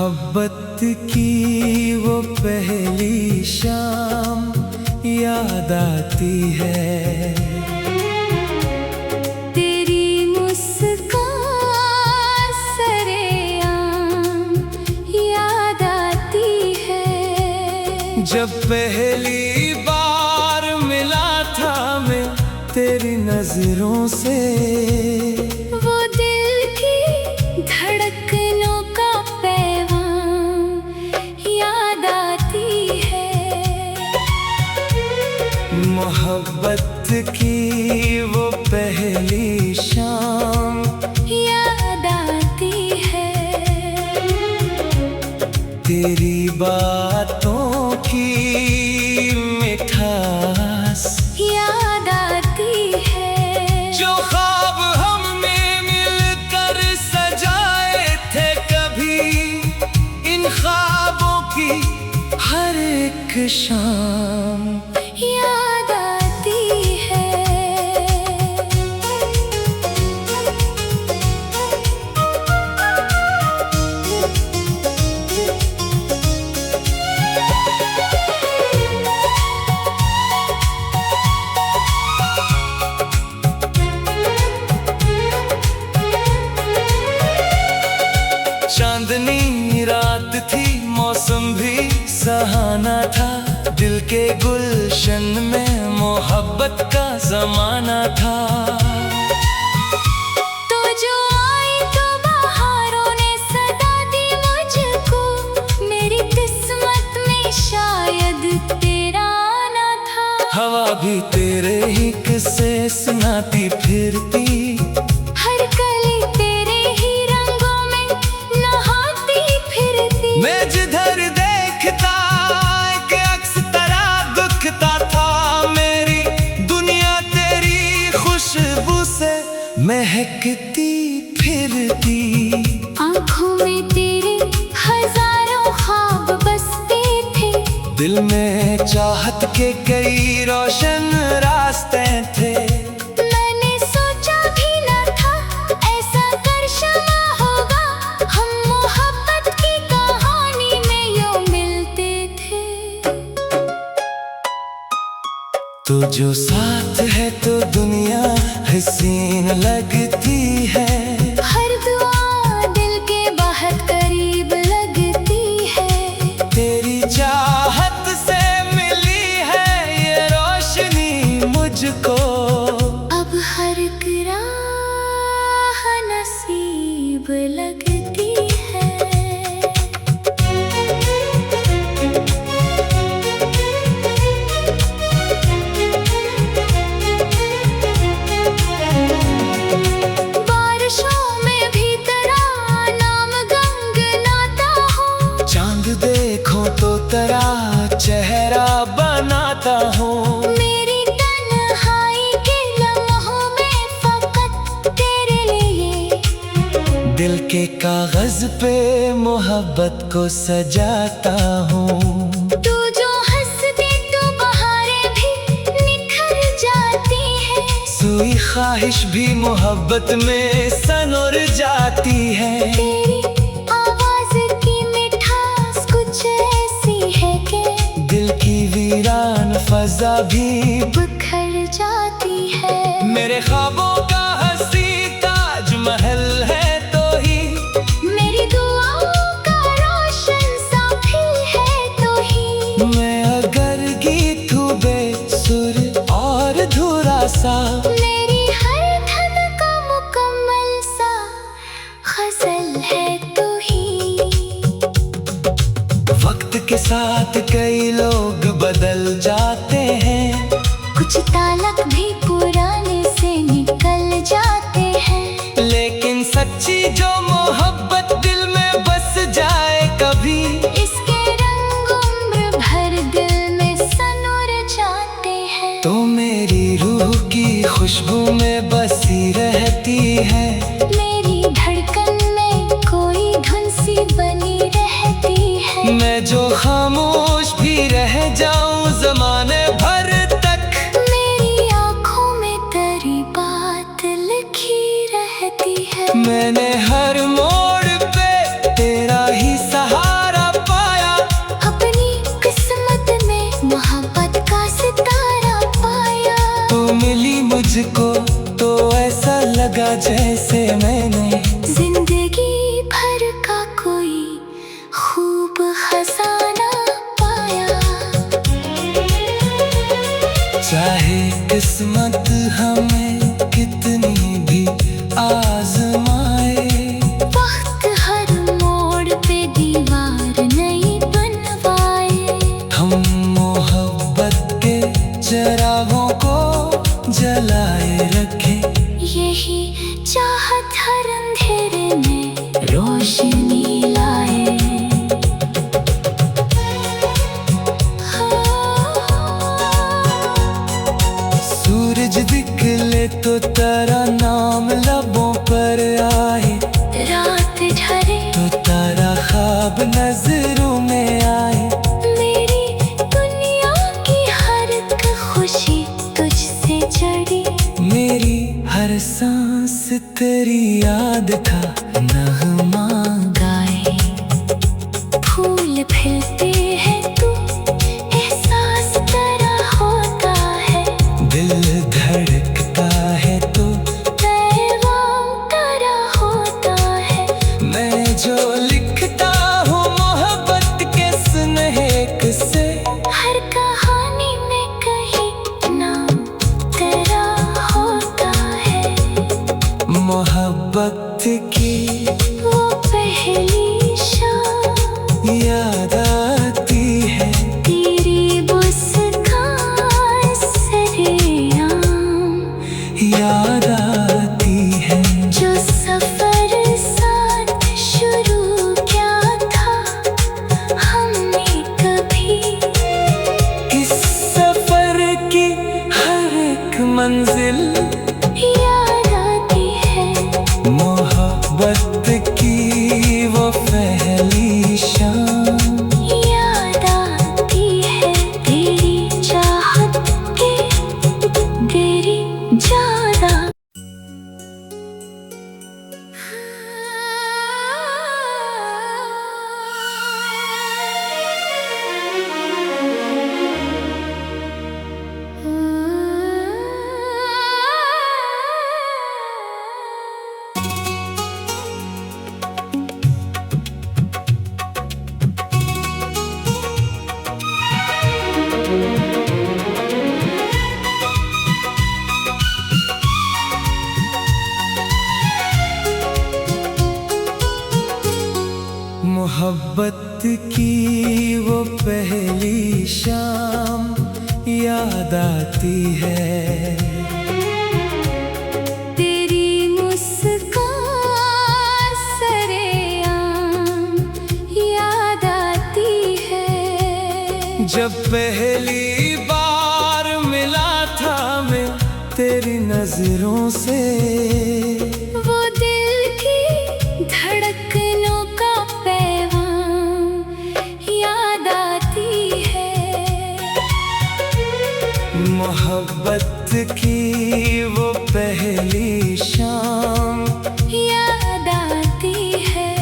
मोहब्बत की वो पहली शाम याद आती है। तेरी मुस्कान सरेआम याद आती है। जब पहली बार मिला था मैं तेरी नजरों से, वो दिल की धड़कनों का पैगाम याद आती है। मोहब्बत की वो पहली शाम याद आती है। तेरी बातों की मिठास याद आती है। जो ख्वाब हमने मिलकर सजाए थे कभी, इन ख्वाबों की हर एक शाम याद आती है। चांदनी रात थी, मौसम भी सुहाना था, दिल के गुलशन में मोहब्बत का जमाना था। तो जो आई तो बहारों ने सदा दी मुझको, मेरी किस्मत में शायद तेरा आना था। हवा भी तेरे ही किस्से सुनाती फिरती, हर कली तेरे ही रंगों में नहाती फिरती। मैं जिधर देखता कि अक्स तेरा दुखता था, मेरी दुनिया तेरी खुशबू से महकती फिरती। आँखों में तेरे हजारों ख्वाब बसते थे, दिल में चाहत के कई रोशन रास्ते थे। मैंने सोचा भी न था ऐसा करशमा होगा, हम मोहब्बत की कहानी में यूं मिलते थे। तो जो साथ है तो दुनिया हसीन लगती है, हर दुआ दिल के बहुत करीब लगती है। तेरी चाहत से मिली है ये रोशनी मुझको, अब हर एक राह नसीब लगती है। बारिशों में भी तेरा नाम गुनगुनाता हूँ, चांद देखो तो तेरा चेहरा बनाता हूँ। मेरी तन्हाई के लम्हों में फकत तेरे लिए दिल के कागज पे मोहब्बत को सजाता हूँ। तू जो हंस दे तो बहारें भी निखर जाती है। सुई ख्वाहिश भी मोहब्बत में सनोर जाती है। तेरी आवाज की मिठास कुछ ऐसी है कि दिल की वीरान फजा भी बिखर जाती है। मेरे ख्वाबों का हंसी ताजमहल है तो ही, मेरी दुआओं का रोशन साफी है तो ही। मैं अगर गीत हूँ बेसुर और धुरा सा, मेरी हर धन का मुकम्मल सा गजल है तो ही। वक्त के साथ कई लोग बदल जाते हैं, कुछ तालक भी पुराने से निकल जाते हैं। लेकिन सच्ची जो मोहब्बत दिल में बस जाए कभी, इसके रंग उम्र भर दिल में सनूर जाते हैं। तो मेरी रूह की खुशबू में बसी रहती है। मेरी धड़कन में कोई धुन सी बनी रहती है। मैं जो खामोश भी रह जाऊं जमाने भर तक, मेरी आँखों में तेरी बात लिखी रहती है। मैंने हर मोड़ पे तेरा ही सहारा लगा जैसे मैंने जिंदगी भर का कोई खूब खजाना पाया। चाहे किस्मत हमें कितनी भी आजमाए, वक्त हर मोड़ पे दीवार नहीं बनवाए। हम मोहब्बत के चिरागों को जलाए रखें। यही चाहत हर अंधेरे में रोशनी लाए। सूरज दिखले तो तेरा नाम लबों पर आए, रात ढले तो तेरा ख्वाब नजरों में आए। मेरी दुनिया की हर एक खुशी तुझसे जड़ी। मेरी हर सांस तेरी याद का नगमा गाए फूल खिलते हैं तू एहसास तेरा होता है। दिल धड़कता है तो पैगाम तेरा होता है। मैं जो लिखता हूँ मोहब्बत के सुनहक से, हर कहानी में कहीं नाम तेरा होता है। मोहब्बत की वो पहली शाम याद आती है, तेरी मुस्कान सरेआम याद आती है। जो सफर साथ शुरू किया था हमने कभी। इस सफर की हर एक मंजिल याद आती है। मोहब्बत की वो पहली शाम याद आती है तेरी चाहत के तेरी ज्यादा। मोहब्बत की वो पहली शाम याद आती है। तेरी मुस्कान सरेआम याद आती है। जब पहली बार मिला था मैं तेरी नजरों से, वो दिल की धड़कनों का पैगाम याद आती है। मोहब्बत की वो पहली शाम याद आती है।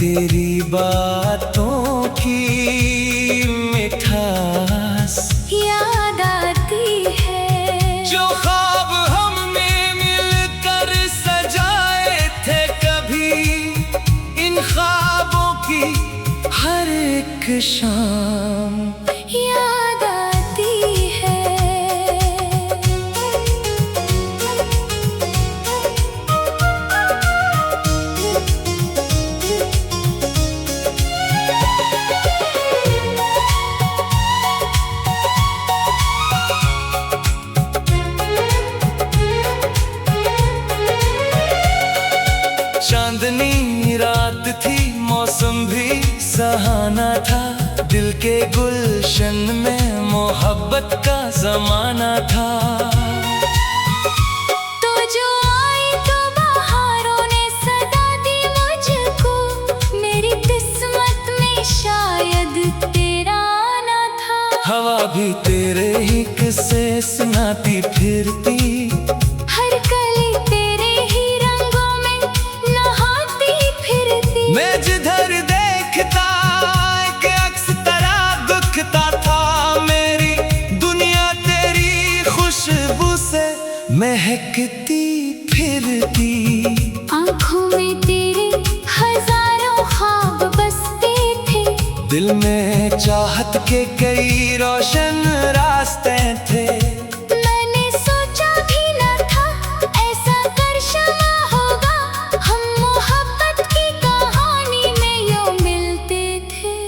तेरी बातों की मिठास याद आती है। जो ख्वाब हमने मिलकर सजाए थे कभी, इन ख्वाबों की हर एक शाम याद आती है। चांदनी रात थी, मौसम भी सुहाना था। दिल के गुलशन में मोहब्बत का जमाना था। तो जो आई तो बहारों ने सदा दी मुझको। मेरी किस्मत में शायद तेरा आना था। हवा भी तेरे ही किस्से सुनाती फिरती, हर कली तेरे ही रंगों में नहाती फिरती। मैं जिधर देखता कि अक्स तेरा दुखता था। मेरी दुनिया तेरी खुशबू से महकती फिरती। आंखों में तेरे हजारों ख्वाब बसते थे। दिल में चाहत के कई रोशन रास्ते थे। मैंने सोचा भी न था ऐसा करशमा होगा। हम मोहब्बत की कहानी में यूं मिलते थे।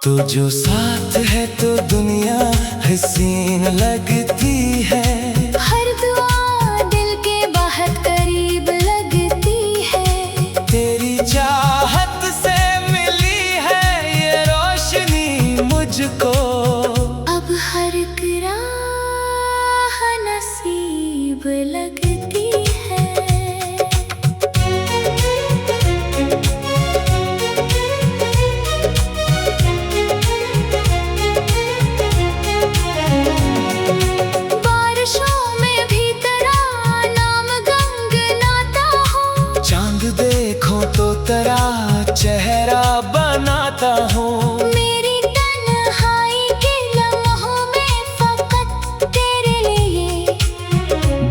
तो जो साथ है तो दुनिया हसीन लगती है। हर दुआ दिल के बहुत करीब लगती है। तेरी चाहत से मिली है ये रोशनी मुझको। अब हर एक राह नसीब लगती है। बारिशों में भी तेरा नाम गुनगुनाता हूँ। चांद देखो तो तेरा चेहरा बनाता हूँ। मेरी तन्हाई के लम्हों में फकत तेरे लिए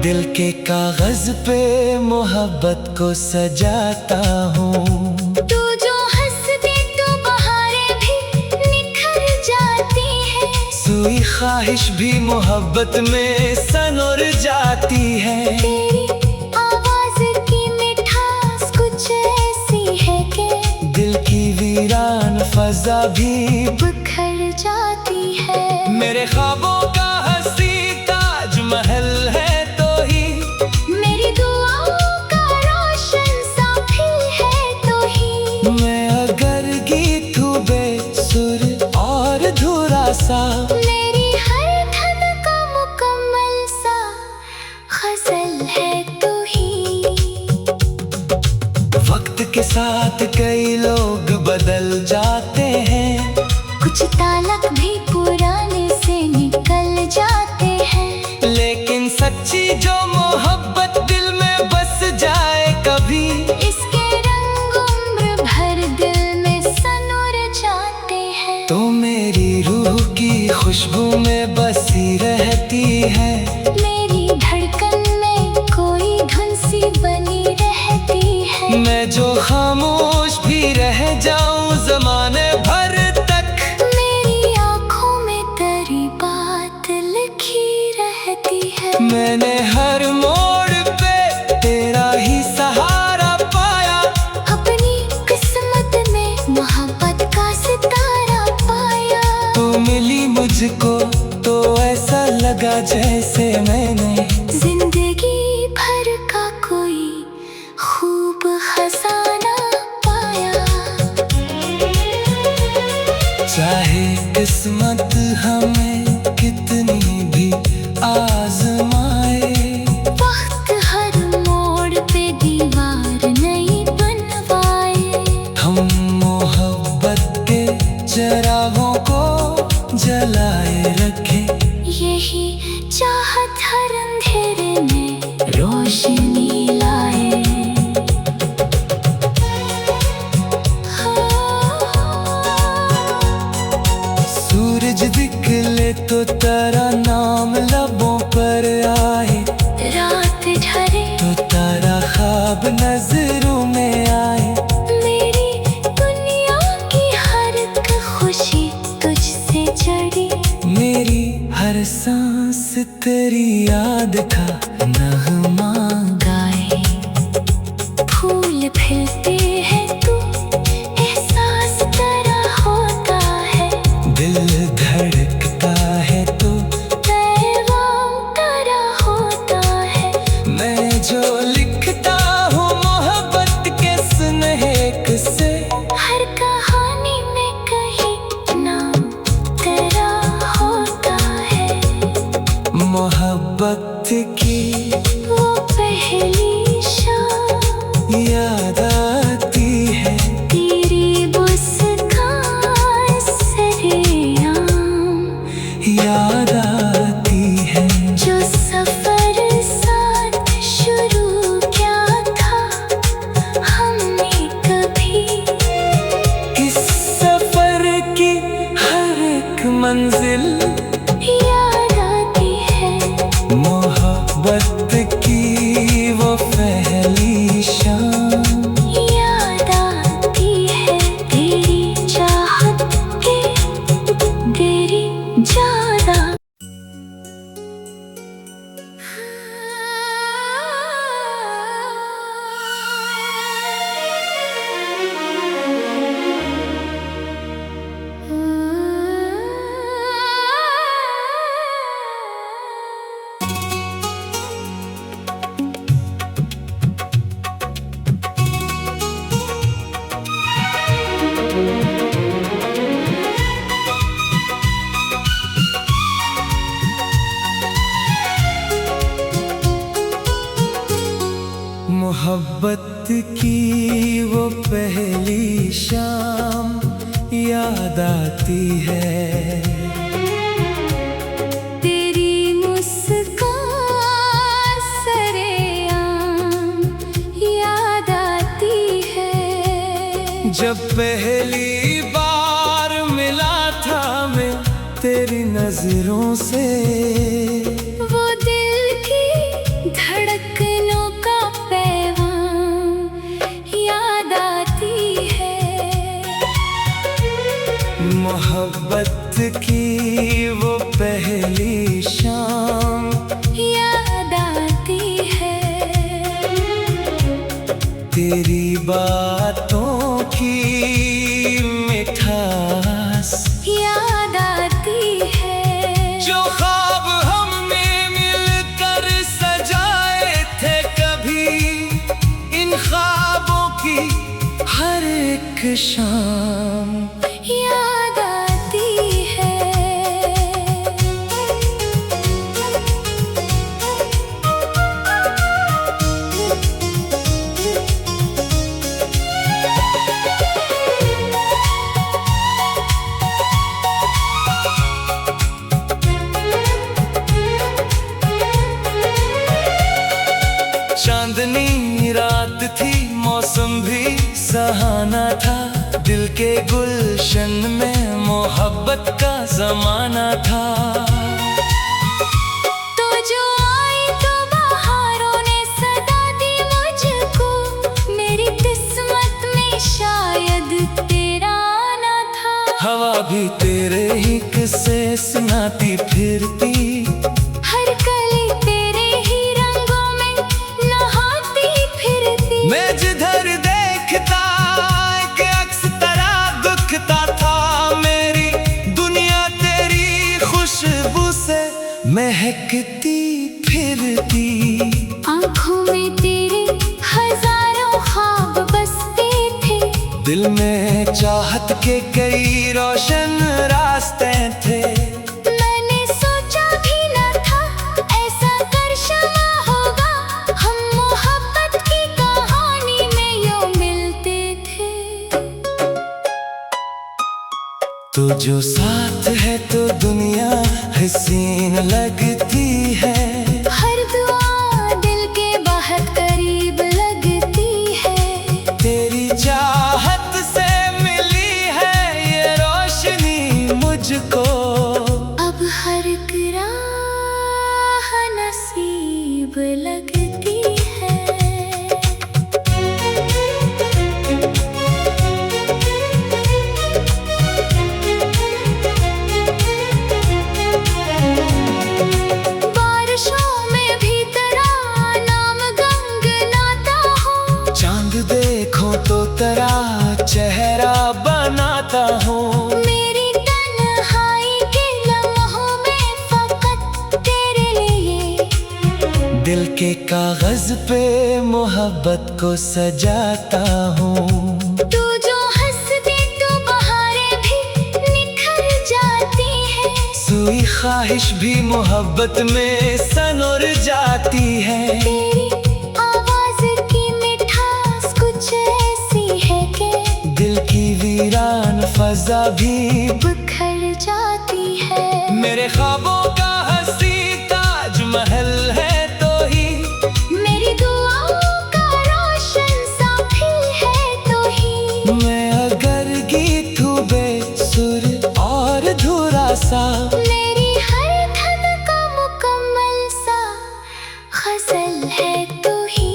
दिल के कागज पे मोहब्बत को सजाता हूँ। तू जो हंस दे तो बहारें भी निखर जाती है। सुई ख्वाहिश भी मोहब्बत में सनोर जाती है। तेरी आवाज की मिठास कुछ ऐसी है कि दिल की वीरान फजा भी बिखर जाती है। मेरे ख्वाबों का हंसी ताजमहल है तो ही। मेरी दुआओं का रोशन साफी है तो ही। मैं अगर गीत हूँ बेसुर और धुरा सा। मेरी हर धन का मुकम्मल सा गजल है तो ही। वक्त के साथ कई लोग बदल जाते हैं। कुछ ताल्लुक भी पुराने से निकल जाते हैं। लेकिन सच्ची जो मोहब्बत दिल में बस जाए कभी। इसके रंग उम्र भर दिल में सनोर जाते हैं। तो मेरी रूह की खुशबू में बसी रहती है। मेरी धड़कन में कोई धुन सी बनी रहती है। मैं जो खामोश भी रह जाऊं जमाने भर तक। मेरी आंखों में तेरी बात लिखी रहती है। मैंने हर मोड़ पे तेरा ही सहारा पाया। अपनी किस्मत में मोहब्बत का सितारा पाया। तू मिली मुझको तो ऐसा लगा जैसे मैंने जिंदगी भर का कोई खूब खजाना पाया। चाहे किस्मत हमें कितनी भी आजमाए। वक्त हर मोड़ पे दीवार नहीं बनवाए। हम मोहब्बत के चिरागों को जलाए रखे। यही चाहत हर अंधेरे में रोशनी लाए। सूरज निकले तो तेरा नाम लबों पर आए। रात ढले तो तेरा ख्वाब नजरों में आए। मेरी दुनिया की हर एक खुशी तुझसे जड़ी। मेरी हर सांस तेरी याद का नगमा गाए। फूल खिलते हैं तू एहसास तेरा होता है। दिल धड़कता है तो पैगाम तेरा होता है। मैं जो लिखता हूँ मोहब्बत के स्नेह से। हर कहानी में कहीं नाम तेरा होता है। मोहब्बत की वो पहली शाम याद आती है। तेरी मुस्कान सरेआम याद आती है। जो सफर साथ शुरू किया था हमने कभी। इस सफर की हर एक मंजिल याद मोहब्बत की वो पहली शाम याद आती है। तेरी मुस्कान सरेआम याद आती है। जब पहली बार मिला था मैं तेरी नजरों से, वो दिल की धड़कनों का पैगाम याद आती है। मोहब्बत की वो पहली शाम याद आती है। तेरी बातों की मिठास याद आती है। जो ख्वाब हमने मिलकर सजाए थे कभी, इन ख्वाबों की हर एक शाम याद आती है। चांदनी रात थी, मौसम भी सुहाना था, दिल के गुलशन में मोहब्बत का जमाना था। तो जो आई तो बहारों ने सदा दी मुझको, मेरी किस्मत में शायद तेरा आना था। हवा भी तेरे ही किस्से सुनाती फिरती, हर कली तेरे ही रंगों में नहाती फिरती। मैं जिधर देखता एक अक्स तरह दुखता था, मेरी दुनिया तेरी खुशबू से महकती फिरती। आँखों में तेरे हजारों ख्वाब बसते थे, दिल में चाहत के कई रोशन रास्ते थे। मैंने सोचा भी न था ऐसा करशमा होगा, हम मोहब्बत की कहानी में यूं मिलते थे। तो जो साथ है तो दुनिया हसीन लगती है, हर दुआ दिल के बहुत करीब लगती है। तेरी चाहत से मिली है ये रोशनी मुझको, अब हर राह नसीब लगती है। बारिशों में भी तेरा नाम गुनगुनाता हूँ, चांद देखो तो तेरा चेहरा बनाता हूँ। मेरी तन्हाई के लम्हों में फकत तेरे लिए दिल के कागज पे मोहब्बत को सजाता हूँ। तू जो हंस दे तो बहारें भी निखर जाती है। सुई ख्वाहिश भी मोहब्बत में सनोर जाती है। तेरी आवाज की मिठास कुछ ऐसी है कि दिल की वीरान फजा भी बिखर जाती है। मेरे ख्वाबों का हंसी ताजमहल है तो ही, मेरी दुआओं का रोशन साफी है तो ही। मैं अगर गीत हूँ बेसुर और धुरा सा, मेरी हर धन का मुकम्मल सा गजल है तो ही।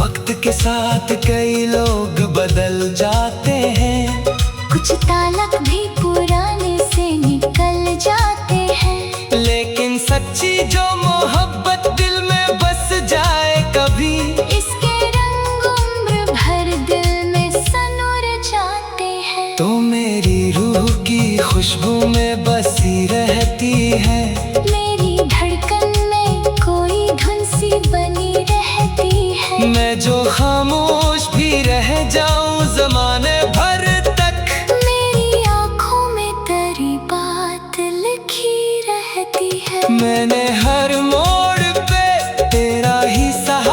वक्त के साथ कई लोग बदल जाते हैं, कुछ तालक भी पुराने से निकल जाते हैं। लेकिन सच्ची जो मोहब्बत दिल में बस जाए कभी, इसके रंग उम्र भर दिल में सनोर जाते हैं। तो मेरी रूह की खुशबू में बसी रहती है। मेरी धड़कन में कोई धुन सी बनी रहती है। मैं जो खामोश भी रह जाऊं जमाने भर तक, मेरी आँखों में तेरी बात लिखी रहती है। मैंने हर मोड़ पे तेरा ही सहारा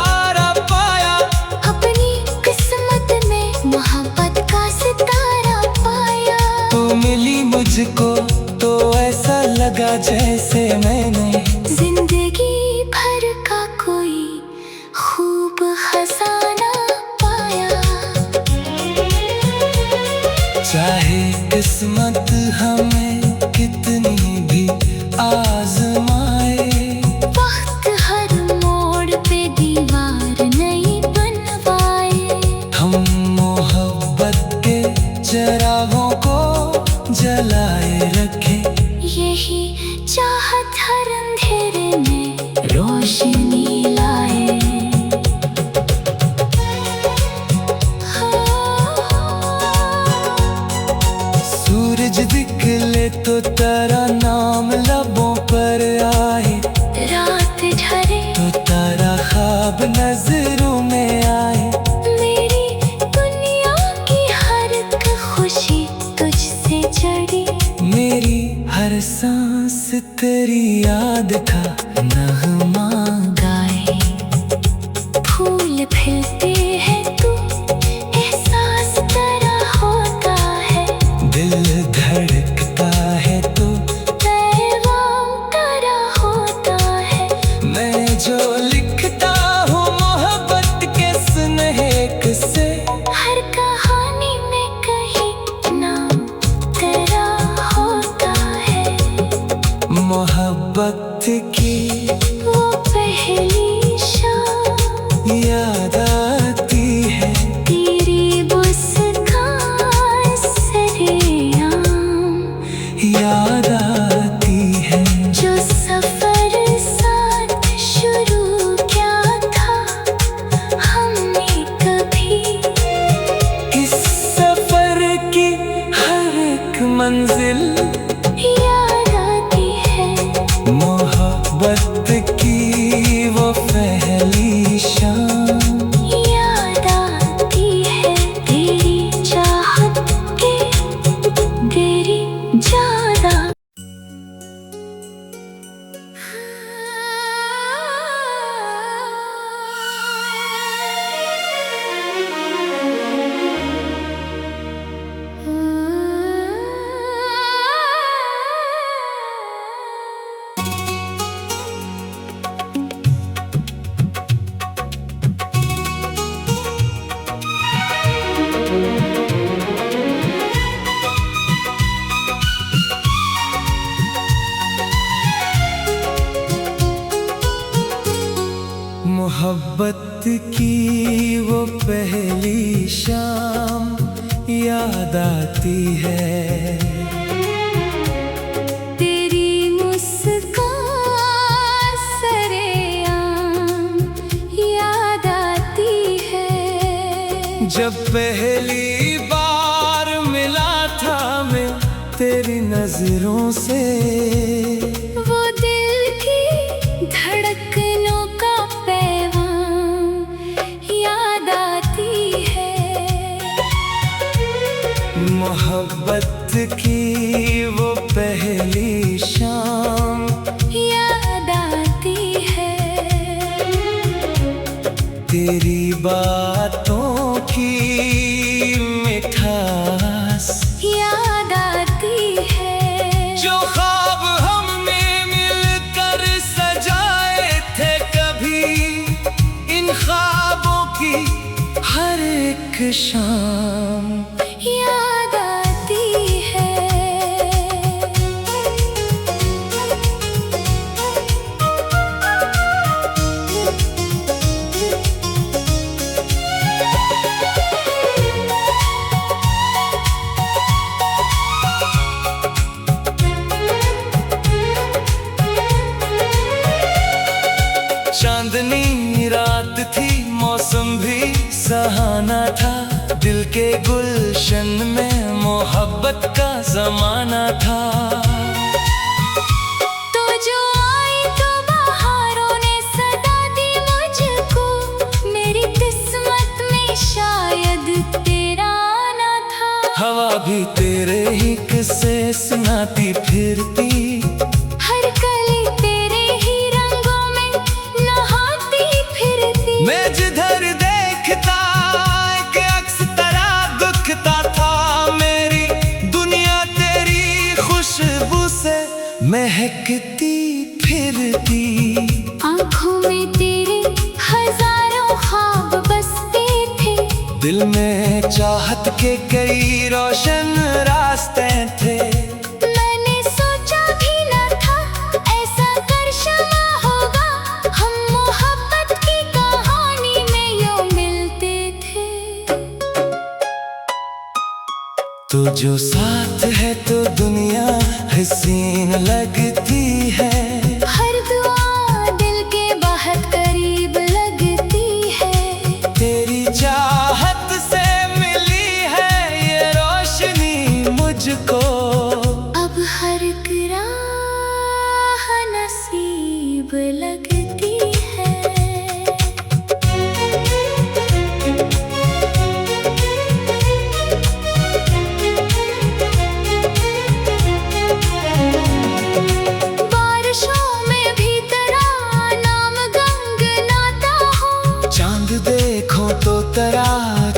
जैसे मैंने जिंदगी भर का कोई खूब खजाना पाया। चाहे किस्मत हमें कितनी भी आजमाए, वक्त हर मोड़ पे दीवार नहीं बनवाए। हम मोहब्बत के चिरागों को जलाए रखे। यही चाहत हर अंधेरे में रोशनी लाए। सूरज दिखले तो तेरा नाम लबों पर आए, रात ढले तो तेरा ख्वाब नजरों में आए। मेरी दुनिया की हर एक खुशी तुझसे जड़ी। मेरी हर सांस तेरी याद का नगमा गाए फूल खिलते हैं तू एहसास तेरा होता है। दिल धड़कता है तो पैगाम तेरा होता है। मैं जो लिखता हूँ मोहब्बत के सुनहरे से, हर कहानी में कहीं नाम तेरा होता है। मोहब्बत की वो पहली शाम याद आती है। तेरी मुस्कान सरेआम याद आती है। जो सफर साथ शुरू किया था हमने कभी। इस सफर की हर एक मंजिल याद आती है। मोहब्बत की वो पहली शाम याद आती है तेरी चाहत के तेरी ज्यादा। मोहब्बत की वो पहली शाम याद आती है। तेरी मुस्कान सरेआम याद आती है। जब पहली बार मिला था मैं तेरी नजरों से, वो दिल की धड़कनों का पैगाम याद आती है। मोहब्बत की वो पहली शाम याद आती है। तेरी बातों की मिठास याद आती है। जो ख्वाब हमने मिलकर सजाए थे कभी, इन ख्वाबों की हर एक शाम याद आती है। चांदनी रात थी, मौसम भी सुहाना था। दिल के गुलशन में मोहब्बत का जमाना था। तो जो आई तो बहारों ने सदा दी मुझको। मेरी किस्मत में शायद तेरा आना था। हवा भी तेरे ही किस्से सुनाती फिरती। हर कली तेरे ही रंगों में नहाती फिरती। मैं जिधर देखता एक अक्स तेरा दुखता था। मेरी दुनिया तेरी खुशबू से महक महकती फिरती, आँखों में तेरे हजारों ख्वाब बसते थे। दिल में चाहत के कई रोशन रास्ते थे। मैंने सोचा भी न था ऐसा करशमा होगा, हम मोहब्बत की कहानी में यूं मिलते थे। तो जो साथ है तो दुनिया हसीन लगती है। हर दुआ दिल के बहुत करीब लगती है। तेरी चाहत से मिली है ये रोशनी मुझको, अब हर एक राह नसीब लगती है। बारिशों में भी तेरा नाम गुनगुनाता हूँ। चांद देखो तो तेरा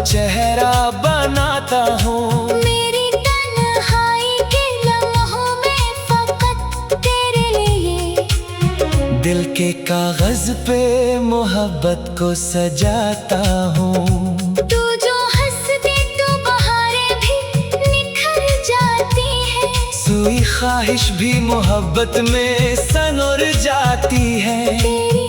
चेहरा बनाता हूँ। मेरी तन्हाई के लम्हों में फकत तेरे लिए दिल के कागज पे मोहब्बत को सजाता हूँ। तू जो हंस दे तो बहारें भी निखर जाती है। सुई ख्वाहिश भी मोहब्बत में सनोर जाती है। तेरी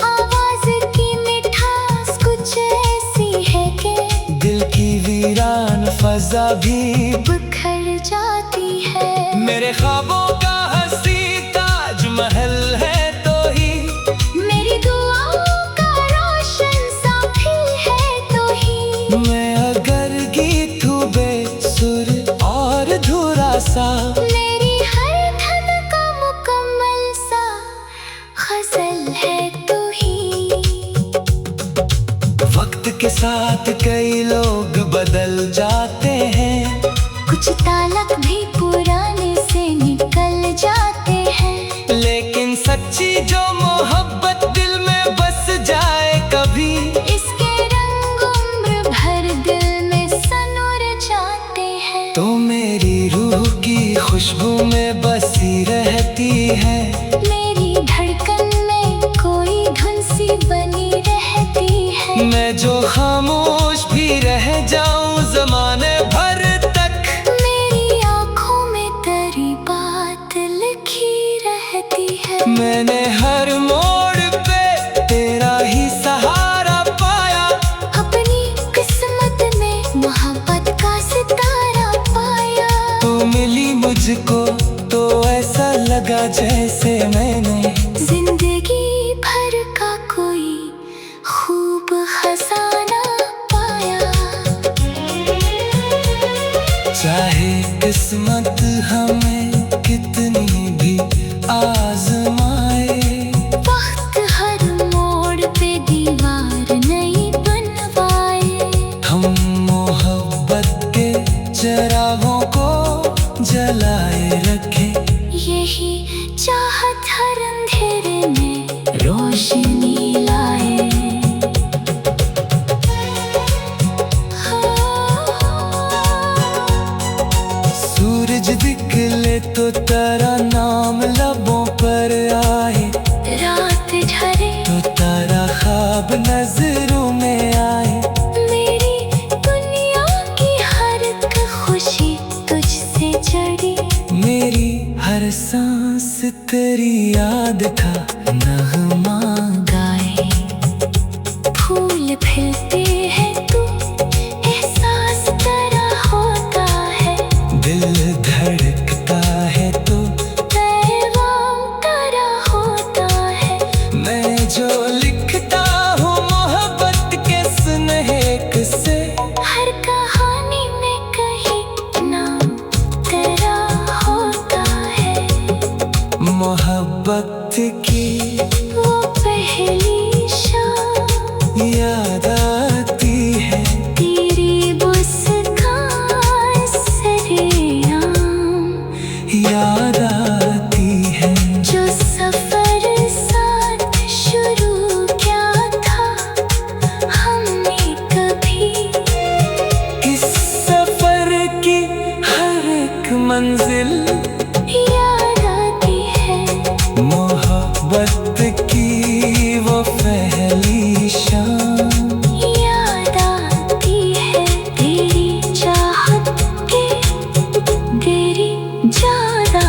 आवाज की मिठास कुछ ऐसी है कि दिल की वीरान फजा भी बिखर जाती है। मेरे ख्वाबों का हंसी ताजमहल है तो ही, मेरी दुआओं का रोशन साफी है तो ही। मैं अगर गीत हूँ बेसुर और धुरा सा, मेरी हर धन का मुकम्मल सा गजल है तो ही। वक्त के साथ कई लोग बदल जाते हैं। कुछ तालक भी पुराने से निकल जाते हैं। लेकिन सच्ची जो मोहब्बत दिल में बस जाए कभी, इसके रंग उम्र भर दिल में सनोर जाते हैं। तो मेरी रूह की खुशबू में बसी रहती है। मेरी धड़कन में कोई धुन सी बनी रहती है। मैं जो खामोश भी रह जाऊं जमाने भर तक, मेरी आँखों में तेरी बात लिखी रहती है। मैंने हर मोड़ पे तेरा ही सहारा पाया। अपनी किस्मत में मोहब्बत का सितारा पाया। तू मिली मुझको तो ऐसा लगा जैसे मैंने जिंदगी भर का कोई खूब खजाना पाया। चाहे किस्मत हमें कितनी भी आजमाए, वक्त हर मोड़ पे दीवार नहीं बनवाए। हम मोहब्बत के चिरागों को जलाए रखे। यही चाहत हर अंधेरे में रोशनी लाए। सूरज निकले तो तेरा नाम लबों पर आए। रात ढले तो तेरा ख्वाब नजरों में आए। मेरी दुनिया की हर एक खुशी तुझसे जड़ी। मेरी हर सांस तेरी याद का नगमा गाए। फूल खिलते हैं तो एहसास तेरा होता है। दिल धड़कता है तो पैगाम तेरा होता है। मैं जो लिखता हूँ मोहब्बत के सुनहरे से, हर कहानी में कहीं नाम तेरा होता है। मोहब्बत की वो पहली शाम याद आती है। तेरी मुस्कान सरेआम याद आती है। जो सफर साथ शुरू किया था हमने कभी। इस सफर की हर एक मंजिल याद आती है। मोहब्बत की वो पहली शाम, याद आती है तेरी चाहत की, तेरी ज्यादा।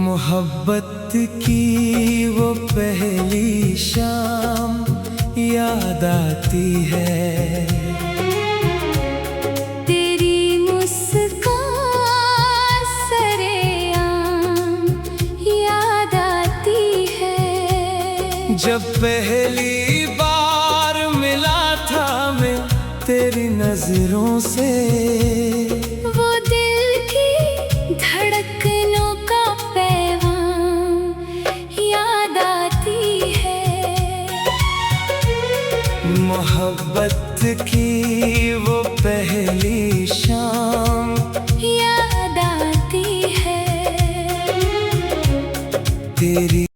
मोहब्बत की वो पहली शाम याद आती है, तेरी मुस्कान सरेआम याद आती है। जब पहली बार मिला था मैं तेरी नजरों से, वो दिल की धड़कनों का पैगाम याद आती है। मोहब्बत की वो पहली शाम याद आती है तेरी